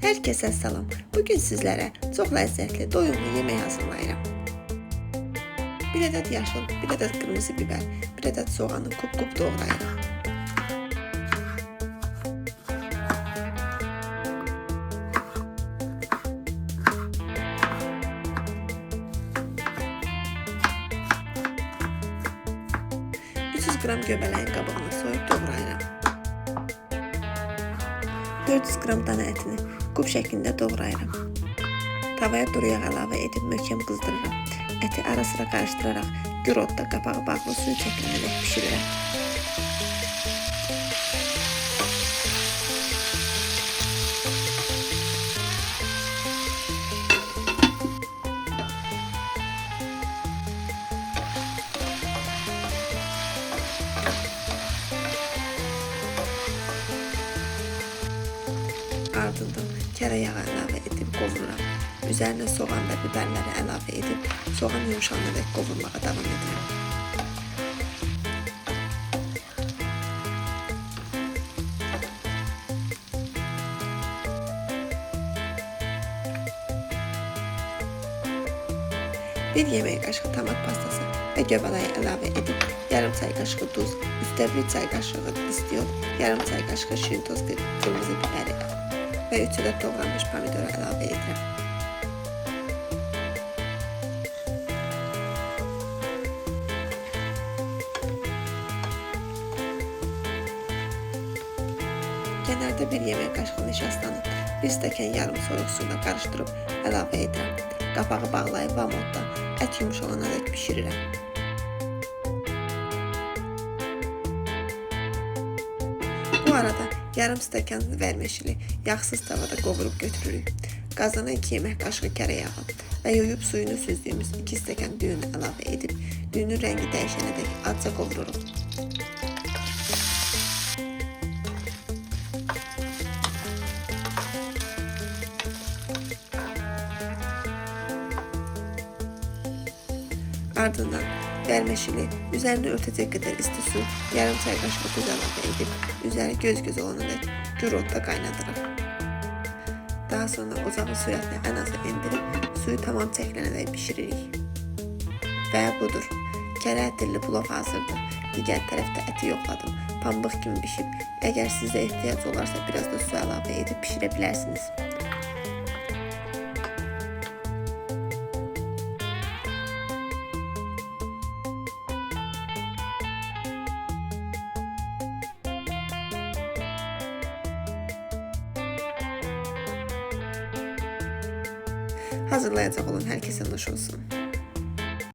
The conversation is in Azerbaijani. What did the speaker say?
Hər kəsə salam. Bugün sizlərə çox ləzzətli, doyumlu yemək hazırlayıram. 1 ədəd yaşıl, 1 ədəd qırmızı biber, 1 ədəd soğanı kub-kub doğrayırıq. Qram göbələyin qabığını soyub doğrayıram. 400 qram dana ətini kub şəklində doğrayıram. Tavaya duru yağ əlavə edib möhkəm qızdırıram. Əti ara sıra qarışdıraraq gür odda qapağı bağlı suyu çəkilənədək pişirirəm. Ardından kərə yağı əlavə edib qovururam. Üzərinə soğan və biberləri əlavə edib soğan yumşalana dək qovurmağa davam edirəm. Bir yemək qaşığı tomat pastası və göbələyi əlavə edib yarım çay qaşığı duz, üstə 1 çay qaşığı istiot, yarım çay qaşığı şirin toz qırmızı biberi və 3 ədəd doğranmış pomidoru əlavə edirəm. Kənarda bir yemək qaşığı nişastanı 1 stəkan yarım soyuq suyla qarışdırıb əlavə edirəm. Qapağı bağlayıb vamodda ət yumşalana dək pişirirəm. Bu arada yarım stəkan verməşili yağsız tavada qovurub götürürük. Qazana 2 yemək qaşığı kərə yağı və yuyub suyunu süzdüyümüz 2 stəkan düyünü əlavə edib düyünün rəngi dəyişənə dək azca qovururuq. Ardından verməşili üzərini örtəcək qədər isti su, yarım çay qaşığı duz əlavə edib üzəri göz-göz olana dək gür odda qaynadırıq. Daha sonra ocağı sürətlə ən aza endirib suyu tamam çəkilənə dək pişiririk. Və budur. Kərə ətirli plov hazırdır. Digər tərəfdə əti yoxladım. Pambıq kimi bişib. Əgər sizə ehtiyac olarsa biraz da su əlavə edib pişirə bilərsiniz. Hazırlayacaq olan hər kəsə nuş olsun.